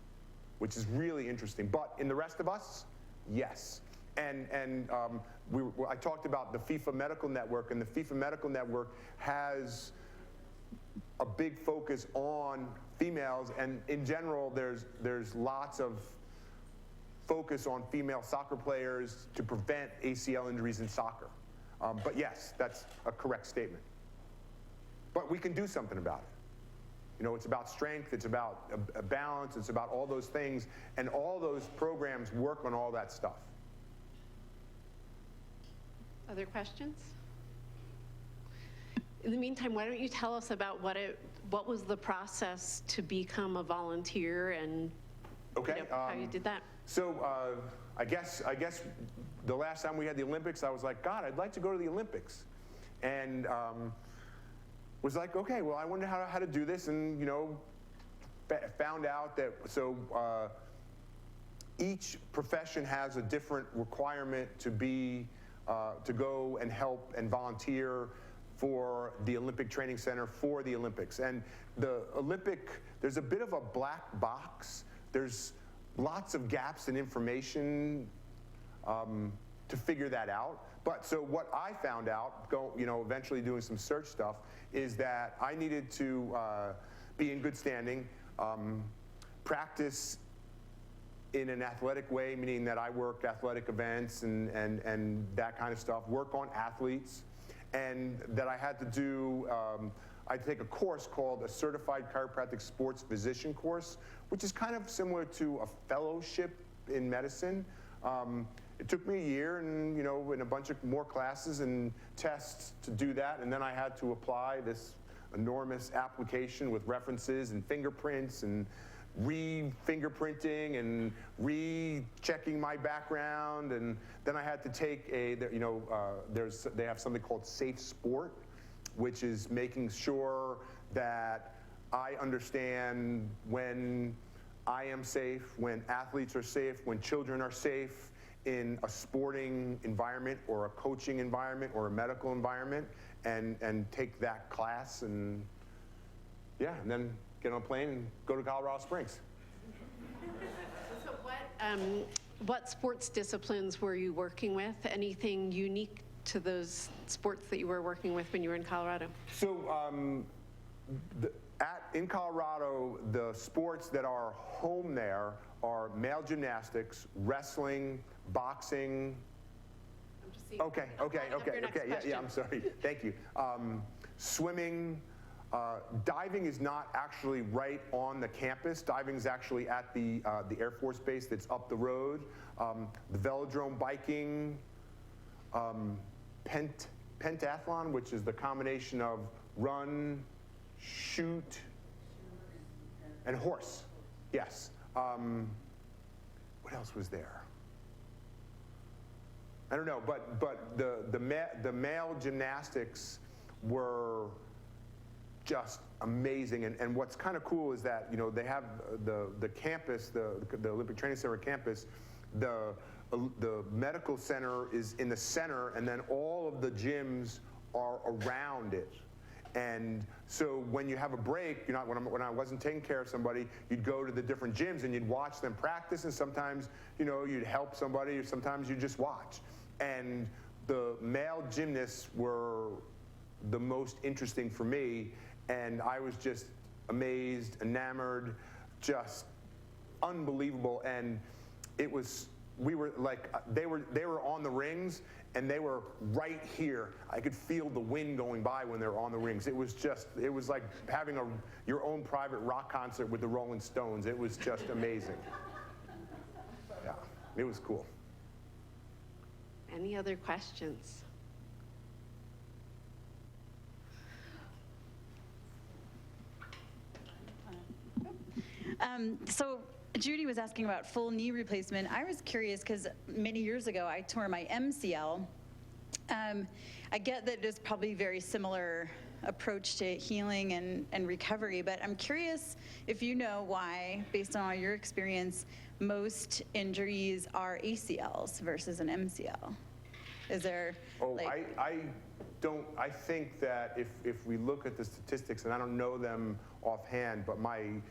which is really interesting. But in the rest of us, yes. And I talked about the FIFA Medical Network, and the FIFA Medical Network has a big focus on females, and in general, there's lots of focus on female soccer players to prevent ACL injuries in soccer. But yes, that's a correct statement. But we can do something about it. You know, it's about strength, it's about a balance, it's about all those things, and all those programs work on all that stuff. Other questions? In the meantime, why don't you tell us about what was the process to become a volunteer, and okay, how you did that? So I guess the last time we had the Olympics, I was like, God, I'd like to go to the Olympics, and was like, okay, well, I wonder how to do this, and found out that each profession has a different requirement to go and help and volunteer for the Olympic Training Center for the Olympics. And there's a bit of a black box. There's lots of gaps in information to figure that out. But so what I found out, eventually doing some search stuff, is that I needed to be in good standing, practice in an athletic way, meaning that I worked athletic events and that kind of stuff, work on athletes, and that I had to do, I'd take a course called a Certified Chiropractic Sports Physician course, which is kind of similar to a fellowship in medicine. It took me a year and, in a bunch of more classes and tests to do that, and then I had to apply this enormous application with references and fingerprints and re-fingerprinting and re-checking my background, and then I had to take they have something called Safe Sport, which is making sure that I understand when I am safe, when athletes are safe, when children are safe in a sporting environment or a coaching environment or a medical environment, and take that class, and then get on a plane and go to Colorado Springs. So what sports disciplines were you working with? Anything unique to those sports that you were working with when you were in Colorado? So in Colorado, the sports that are home there are male gymnastics, wrestling, boxing. I'm just seeing. Okay. Yeah, I'm sorry. Thank you. Swimming. Diving is not actually right on the campus. Diving is actually at the Air Force Base that's up the road. The velodrome, biking, pentathlon, which is the combination of run, shoot, and horse. Yes. What else was there? I don't know, but the male gymnastics were just amazing, and what's kind of cool is that they have the campus, the Olympic Training Center campus, the medical center is in the center, and then all of the gyms are around it. And so when you have a break, when I wasn't taking care of somebody, you'd go to the different gyms and you'd watch them practice, and sometimes you'd help somebody, or sometimes you'd just watch. And the male gymnasts were the most interesting for me. And I was just amazed, enamored, just unbelievable. And they were on the rings, and they were right here. I could feel the wind going by when they were on the rings. It was like having your own private rock concert with the Rolling Stones. It was just amazing. Yeah, it was cool. Any other questions? So Judy was asking about full knee replacement. I was curious because many years ago I tore my MCL. I get that it's probably very similar approach to healing and recovery, but I'm curious if you know why, based on all your experience, most injuries are ACLs versus an MCL. Is there? I think that if we look at the statistics, and I don't know them offhand, but my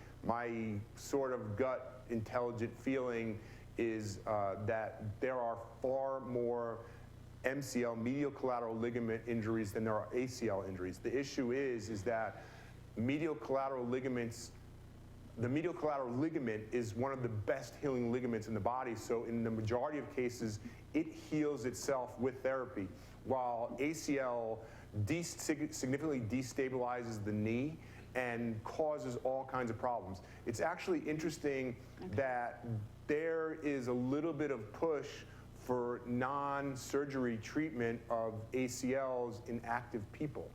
sort of gut intelligent feeling is that there are far more MCL, medial collateral ligament injuries, than there are ACL injuries. The issue is that medial collateral ligaments, the medial collateral ligament is one of the best healing ligaments in the body. So in the majority of cases, it heals itself with therapy, while ACL significantly destabilizes the knee and causes all kinds of problems. It's actually interesting that there is a little bit of push for non-surgery treatment of ACLs in active people.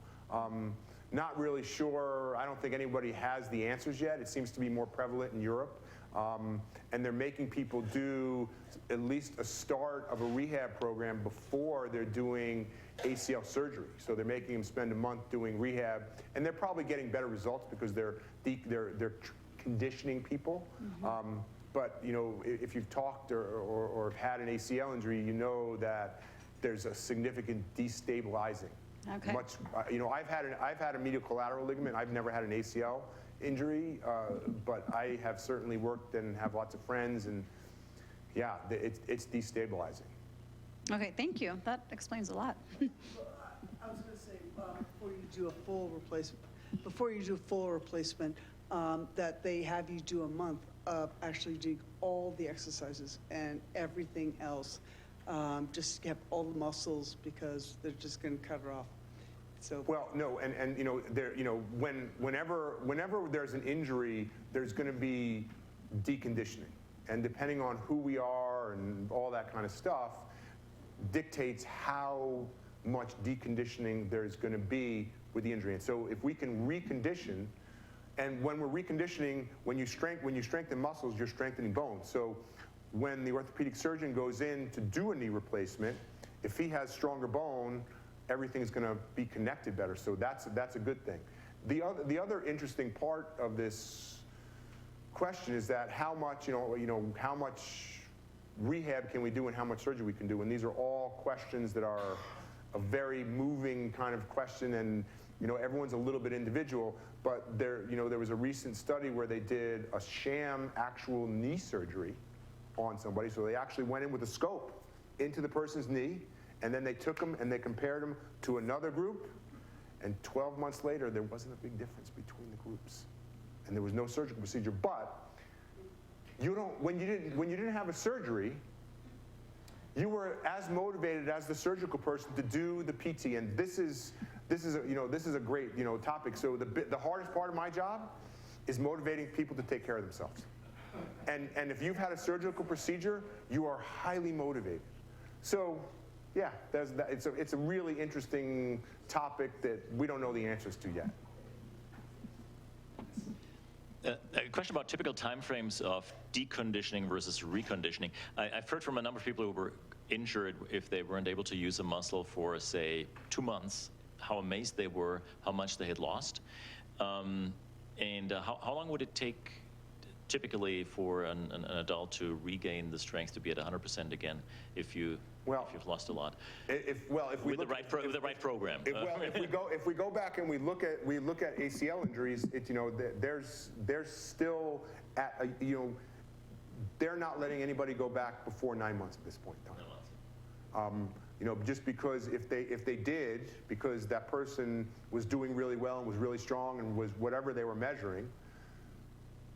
Not really sure, I don't think anybody has the answers yet. It seems to be more prevalent in Europe. And they're making people do at least a start of a rehab program before they're doing ACL surgery. So they're making them spend a month doing rehab, and they're probably getting better results because they're conditioning people. Mm-hmm. But if you've talked or have had an ACL injury, you know that there's a significant destabilizing. Okay. I've had a medial collateral ligament. I've never had an ACL injury, but I have certainly worked and have lots of friends, and yeah, it's destabilizing. Okay, thank you. That explains a lot. I was going to say, before you do a full replacement, that they have you do a month of actually doing all the exercises and everything else, just to have all the muscles, because they're just going to cut it off. So Well, no, and you know, whenever there's an injury, there's going to be deconditioning, and depending on who we are and all that kind of stuff, dictates how much deconditioning there's going to be with the injury. And so, if we can recondition, and when we're reconditioning, when you strengthen muscles, you're strengthening bones. So, when the orthopedic surgeon goes in to do a knee replacement, if he has stronger bone, everything's going to be connected better. So that's a good thing. The other interesting part of this question is that how much how much rehab can we do and how much surgery we can do, and these are all questions that are a very moving kind of question, and everyone's a little bit individual. But there was a recent study where they did a sham actual knee surgery on somebody. So they actually went in with a scope into the person's knee, and then they took them and they compared them to another group, and 12 months later there wasn't a big difference between the groups, and there was no surgical procedure. But when you didn't have a surgery, you were as motivated as the surgical person to do the PT, and this is a great topic. So the hardest part of my job is motivating people to take care of themselves. And if you've had a surgical procedure, you are highly motivated. So, yeah, it's a really interesting topic that we don't know the answers to yet. A question about typical timeframes of deconditioning versus reconditioning. I've heard from a number of people who were injured if they weren't able to use a muscle for, say, 2 months, how amazed they were, how much they had lost. And how long would it take typically for an adult to regain the strength to be at 100% again if you've lost a lot? If we with the right program. If we go back and we look at ACL injuries, there's still they're not letting anybody go back before 9 months at this point in time. Just because if they did, because that person was doing really well and was really strong and was whatever they were measuring,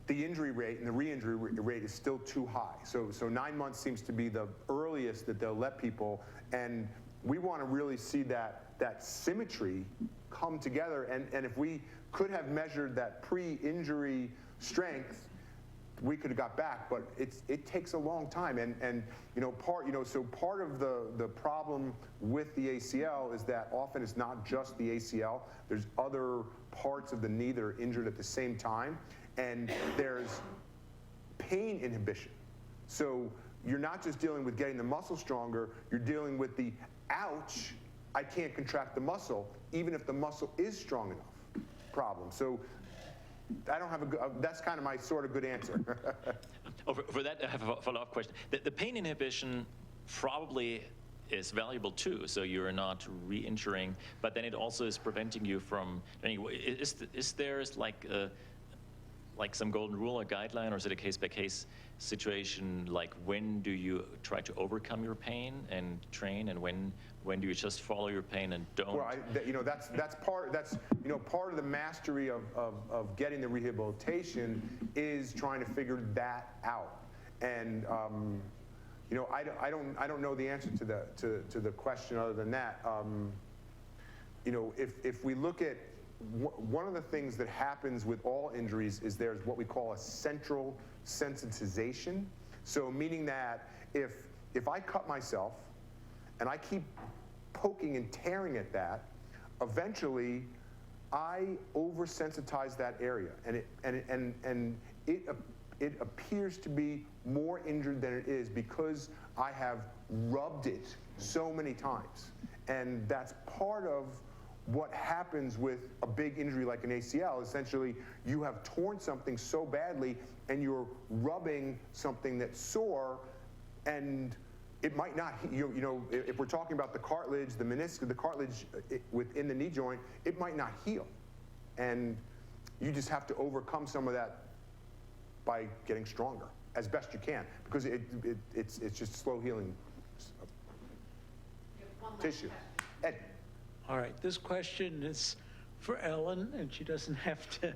the injury rate and the re-injury rate is still too high. So 9 months seems to be the earliest that they'll let people, and we want to really see that symmetry come together. And if we could have measured that pre-injury strength, we could have got back, but it takes a long time. And so part of the problem with the ACL is that often it's not just the ACL. There's other parts of the knee that are injured at the same time. And there's pain inhibition. So you're not just dealing with getting the muscle stronger, you're dealing with the, ouch, I can't contract the muscle, even if the muscle is strong enough problem. So I don't have that's kind of my sort of good answer. For that, I have a follow-up question. The pain inhibition probably is valuable too, so you're not re-injuring, but then it also is preventing you from, is there like some golden rule or guideline, or is it a case-by-case situation? Like, when do you try to overcome your pain and train, and when do you just follow your pain and don't? Well, that's part of the mastery of getting the rehabilitation is trying to figure that out. And I don't know the answer to the question other than that. If we look at one of the things that happens with all injuries is there's what we call a central sensitization. So meaning that if I cut myself and I keep poking and tearing at that, eventually I oversensitize that area, and it appears to be more injured than it is because I have rubbed it so many times. And that's part of what happens with a big injury like an ACL. Essentially, you have torn something so badly and you're rubbing something that's sore, and it might not, if we're talking about the cartilage, the meniscus, the cartilage within the knee joint, it might not heal. And you just have to overcome some of that by getting stronger as best you can, because it's just slow healing. tissue. Ed. All right, this question is for Ellen, and she doesn't have to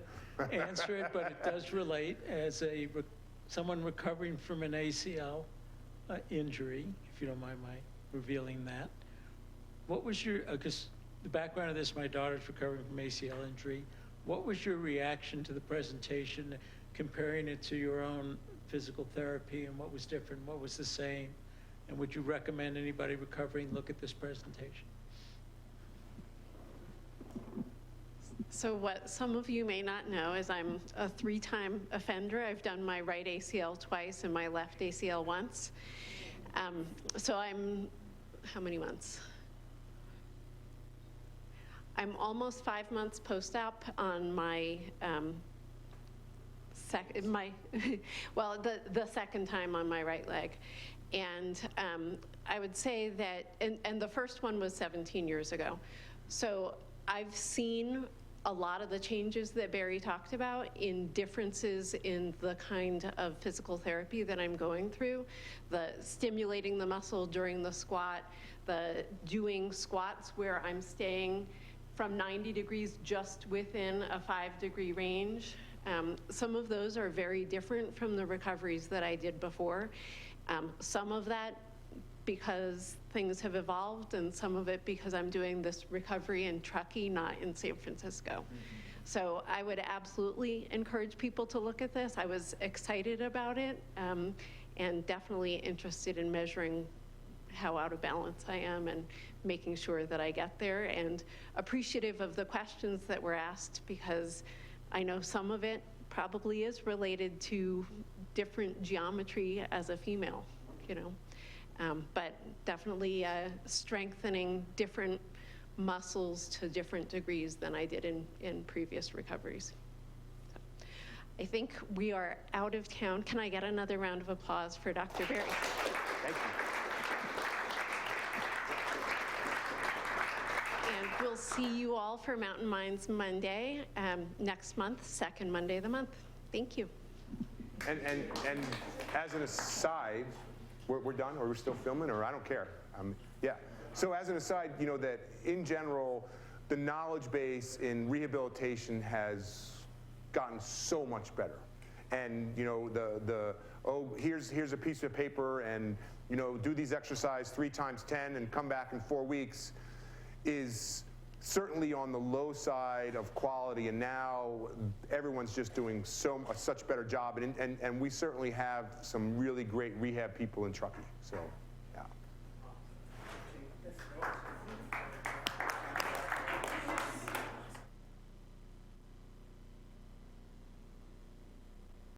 answer it, but it does relate as someone recovering from an ACL injury, if you don't mind my revealing that. What was your, because the background of this, my daughter's recovering from ACL injury. What was your reaction to the presentation, comparing it to your own physical therapy, and what was different, what was the same? And would you recommend anybody recovering look at this presentation? So what some of you may not know is I'm a 3-time offender. I've done my right ACL twice and my left ACL once. So I'm, how many months? I'm almost 5 months post-op on my, well, the second time on my right leg. And I would say that, and the first one was 17 years ago. So I've seen a lot of the changes that Barry talked about in differences in the kind of physical therapy that I'm going through, the stimulating the muscle during the squat, the doing squats where I'm staying from 90 degrees just within a 5-degree range. Some of those are very different from the recoveries that I did before. Some of that because things have evolved, and some of it because I'm doing this recovery in Truckee, not in San Francisco. So I would absolutely encourage people to look at this. I was excited about it, and definitely interested in measuring how out of balance I am and making sure that I get there, and appreciative of the questions that were asked, because I know some of it probably is related to different geometry as a female, you know. But definitely strengthening different muscles to different degrees than I did in previous recoveries. So, I think we are out of town. Can I get another round of applause for Dr. Barry? Thank you. And we'll see you all for Mountain Minds Monday next month, second Monday of the month. Thank you. And as an aside, we're done, or we're still filming, or I don't care. Yeah. So as an aside, you know that in general, the knowledge base in rehabilitation has gotten so much better. And you know oh, here's a piece of paper, and you know, do these exercises 3 times 10 and come back in 4 weeks is certainly on the low side of quality, and now everyone's just doing such better job, and we certainly have some really great rehab people in Truckee. So